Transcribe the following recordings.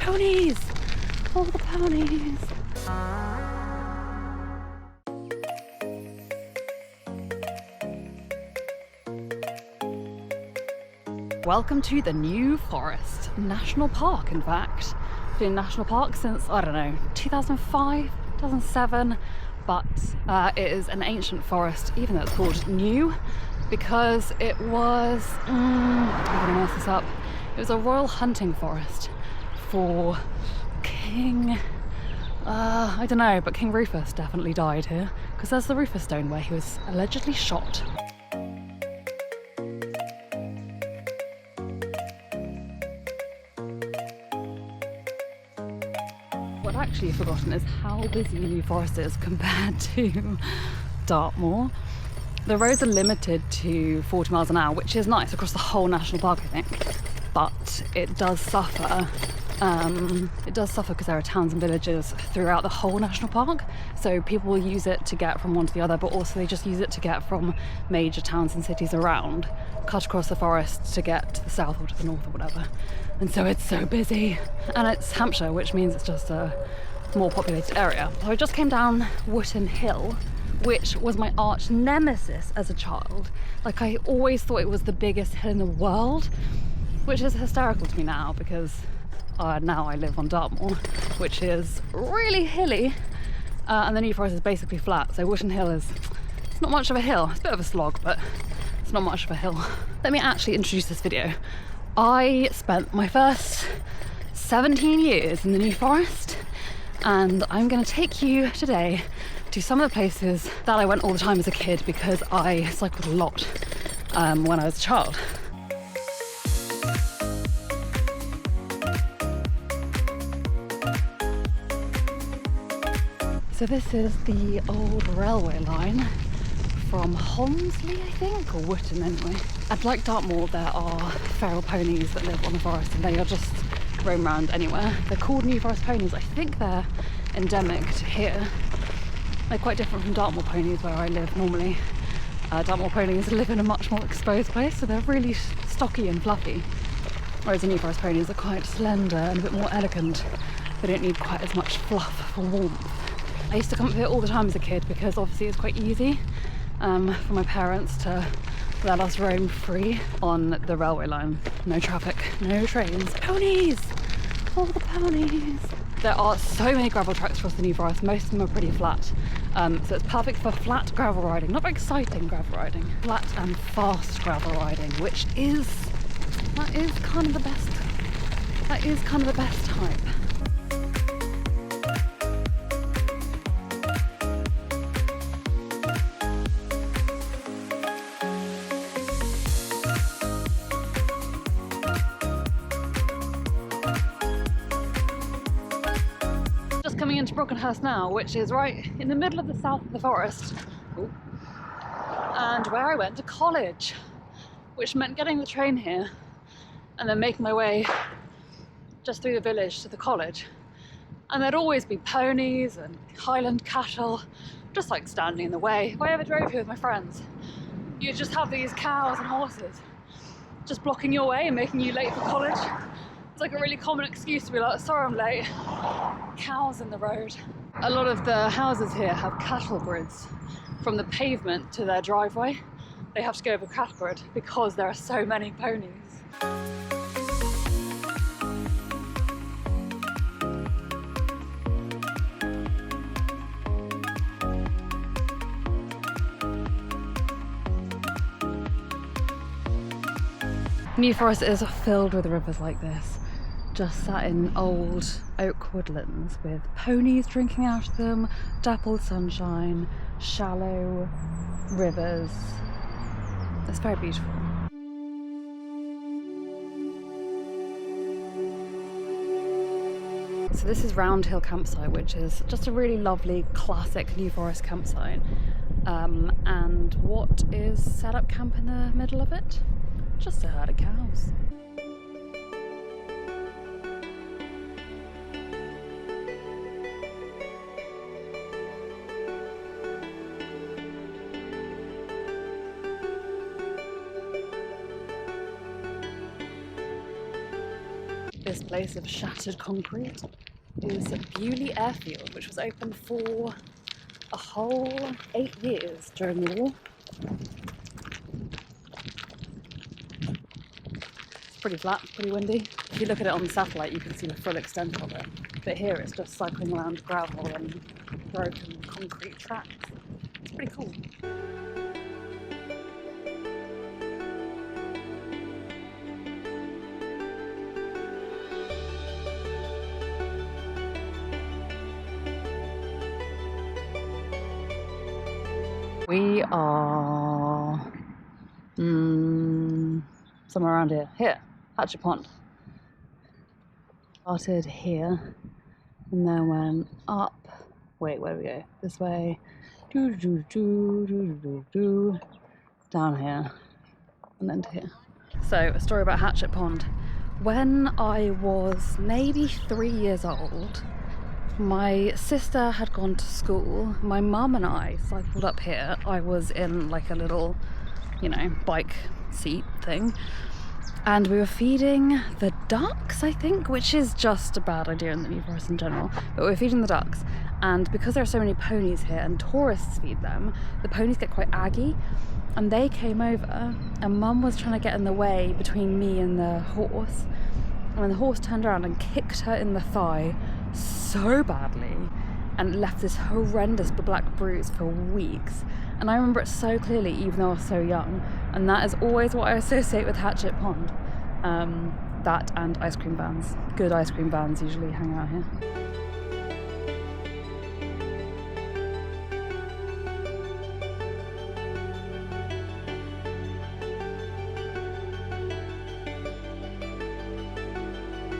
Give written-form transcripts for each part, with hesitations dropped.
Ponies! All the ponies! Welcome to the New Forest National Park, in fact. Been National Park since, I don't know, 2005, 2007, but it is an ancient forest, even though it's called New, because it was, I'm gonna mess this up, it was a royal hunting forest for King, I don't know, but King Rufus definitely died here, because there's the Rufus Stone where he was allegedly shot. What I've actually forgotten is how busy New Forest is compared to Dartmoor. The roads are limited to 40 miles an hour, which is nice across the whole national park, I think, but it does suffer. It does suffer because there are towns and villages throughout the whole national park, so people will use it to get from one to the other, but also they just use it to get from major towns and cities around, cut across the forest to get to the south or to the north or whatever. And so it's so busy, and it's Hampshire, which means it's just a more populated area. So I just came down Wootton Hill, which was my arch nemesis as a child. Like, I always thought it was the biggest hill in the world, which is hysterical to me now because now I live on Dartmoor, which is really hilly, and the New Forest is basically flat. So Wootton Hill it's not much of a hill. It's a bit of a slog, but it's not much of a hill. Let me actually introduce this video. I spent my first 17 years in the New Forest, and I'm going to take you today to some of the places that I went all the time as a kid because I cycled a lot when I was a child. So this is the old railway line from Holmesley, I think, or Wootton anyway. And like Dartmoor, there are feral ponies that live on the forest and they are just roam around anywhere. They're called New Forest ponies. I think they're endemic to here. They're quite different from Dartmoor ponies where I live normally. Dartmoor ponies live in a much more exposed place, so they're really stocky and fluffy. Whereas the New Forest ponies are quite slender and a bit more elegant. They don't need quite as much fluff for warmth. I used to come up here all the time as a kid because obviously it's quite easy for my parents to let us roam free on the railway line. No traffic, no trains. Ponies! All the ponies! There are so many gravel tracks across the New Forest. Most of them are pretty flat. So it's perfect for flat gravel riding. Not very exciting gravel riding. Flat and fast gravel riding, that is kind of the best type. Coming into Brockenhurst now, which is right in the middle of the south of the forest. Ooh. And where I went to college, which meant getting the train here and then making my way just through the village to the college. And there'd always be ponies and Highland cattle just like standing in the way. If I ever drove here with my friends, you'd just have these cows and horses just blocking your way and making you late for college. It's like a really common excuse to be like, sorry I'm late. Cows in the road. A lot of the houses here have cattle grids from the pavement to their driveway. They have to go over cattle grid because there are so many ponies. New Forest is filled with rivers like this, just sat in old oak woodlands with ponies drinking out of them, dappled sunshine, shallow rivers. It's very beautiful. So this is Round Hill Campsite, which is just a really lovely classic New Forest campsite. And what is set up camp in the middle of it? Just a herd of cows. This this place of shattered concrete is Beaulieu Airfield, which was open for a whole 8 years during the war. It's pretty flat, pretty windy. If you look at it on the satellite, you can see the full extent of it. But here it's just cycling around gravel and broken concrete tracks. It's pretty cool. We are somewhere around here. Here, Hatchet Pond. Started here and then went up. Wait, where do we go? This way. Down here and then to here. So, a story about Hatchet Pond. When I was maybe 3 years old, my sister had gone to school. My mum and I cycled up here. I was in like a little, bike seat thing. And we were feeding the ducks, I think, which is just a bad idea in the New Forest in general. But we were feeding the ducks. And because there are so many ponies here and tourists feed them, the ponies get quite aggy. And they came over and Mum was trying to get in the way between me and the horse. And then the horse turned around and kicked her in the thigh so badly and left this horrendous black bruise for weeks. And I remember it so clearly, even though I was so young. And that is always what I associate with Hatchet Pond. That and ice cream vans. Good ice cream vans usually hang out here.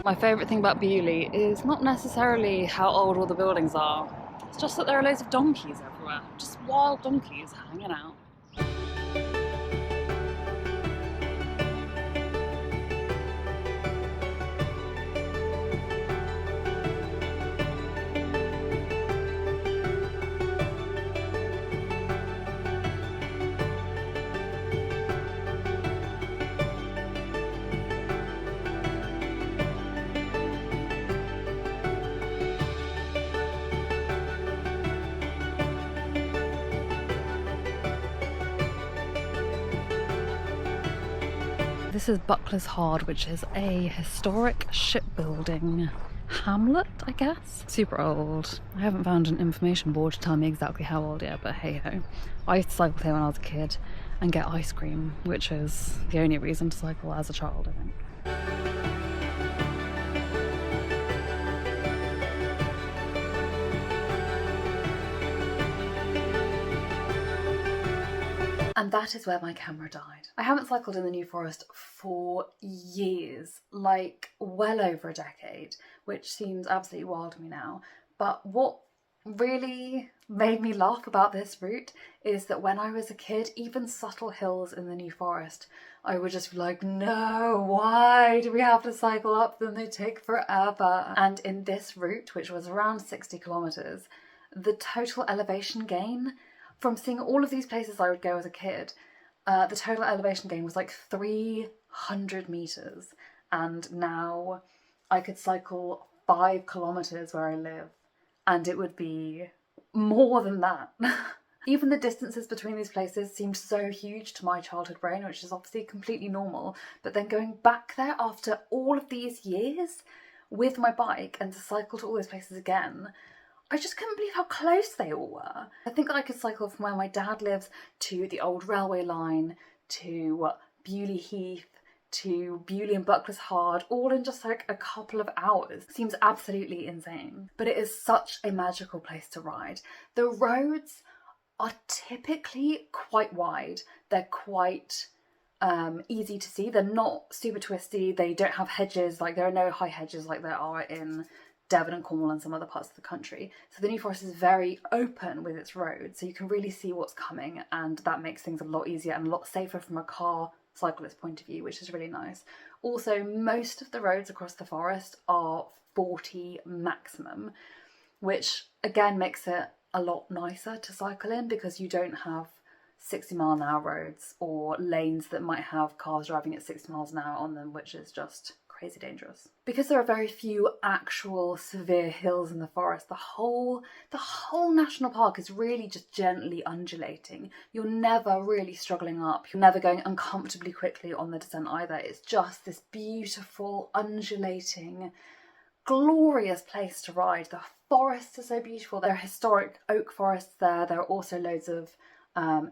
My favourite thing about Beaulieu is not necessarily how old all the buildings are, it's just that there are loads of donkeys everywhere, just wild donkeys hanging out. This is Buckler's Hard, which is a historic shipbuilding hamlet, I guess. Super old. I haven't found an information board to tell me exactly how old yet, but hey ho. I used to cycle here when I was a kid and get ice cream, which is the only reason to cycle as a child, I think. And that is where my camera died. I haven't cycled in the New Forest for years, like well over a decade, which seems absolutely wild to me now. But what really made me laugh about this route is that when I was a kid, even subtle hills in the New Forest, I would just be like, no, why do we have to cycle up them? They take forever. And in this route, which was around 60 kilometers, the total elevation gain from seeing all of these places I would go as a kid, the total elevation gain was like 300 meters. And now I could cycle 5 kilometers where I live and it would be more than that. Even the distances between these places seemed so huge to my childhood brain, which is obviously completely normal. But then going back there after all of these years with my bike and to cycle to all those places again, I just couldn't believe how close they all were. I think I could cycle from where my dad lives to the old railway line, to Beaulieu Heath, to Beaulieu and Buckler's Hard, all in just like a couple of hours. Seems absolutely insane. But it is such a magical place to ride. The roads are typically quite wide. They're quite easy to see. They're not super twisty. They don't have hedges. Like there are no high hedges like there are in Devon and Cornwall and some other parts of the country. So the New Forest is very open with its roads, so you can really see what's coming, and that makes things a lot easier and a lot safer from a car cyclist point of view, which is really nice. Also, most of the roads across the forest are 40 maximum, which again makes it a lot nicer to cycle in because you don't have 60-mile-an-hour roads or lanes that might have cars driving at 60 miles an hour on them, which is just crazy dangerous. Because there are very few actual severe hills in the forest, the whole national park is really just gently undulating. You're never really struggling up. You're never going uncomfortably quickly on the descent either. It's just this beautiful, undulating, glorious place to ride. The forests are so beautiful. There are historic oak forests there. There are also loads of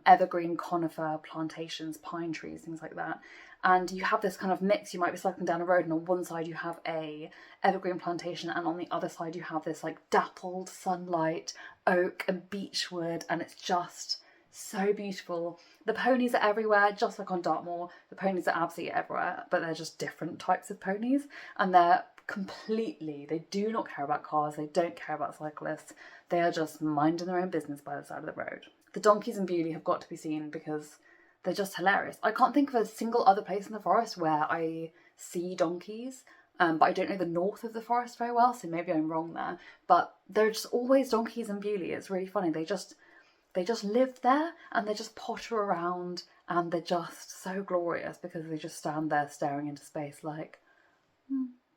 evergreen conifer plantations, pine trees, things like that. And you have this kind of mix. You might be cycling down a road and on one side you have a evergreen plantation and on the other side you have this like dappled sunlight, oak and beechwood, and it's just so beautiful. The ponies are everywhere, just like on Dartmoor. The ponies are absolutely everywhere, but they're just different types of ponies, and they do not care about cars, they don't care about cyclists, they are just minding their own business by the side of the road. The donkeys in Beaulieu have got to be seen because they're just hilarious. I can't think of a single other place in the forest where I see donkeys, but I don't know the north of the forest very well, so maybe I'm wrong there. But there are just always donkeys in Beaulieu. It's really funny. They just live there and they just potter around and they're just so glorious because they just stand there staring into space like...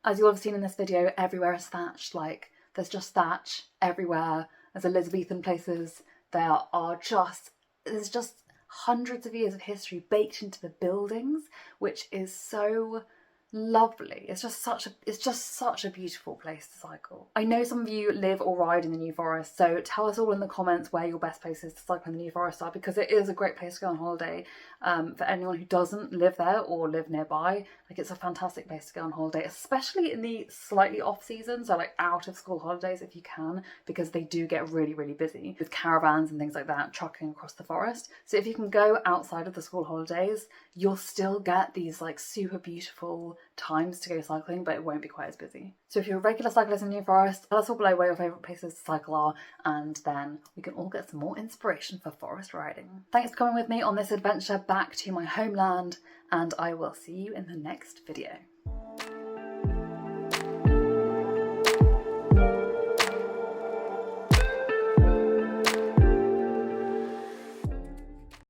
As you'll have seen in this video, everywhere is thatched. Like, there's just thatch everywhere. There's Elizabethan places. There's just hundreds of years of history baked into the buildings, which is so lovely. It's just such a beautiful place to cycle. I know some of you live or ride in the New Forest, so tell us all in the comments where your best places to cycle in the New Forest are, because it is a great place to go on holiday. For anyone who doesn't live there or live nearby, like, it's a fantastic place to go on holiday, especially in the slightly off season, so like out of school holidays if you can, because they do get really, really busy with caravans and things like that trucking across the forest. So if you can go outside of the school holidays, you'll still get these like super beautiful times to go cycling, but it won't be quite as busy. So if you're a regular cyclist in New Forest, tell us all below where your favourite places to cycle are, and then we can all get some more inspiration for forest riding. Thanks for coming with me on this adventure back to my homeland, and I will see you in the next video.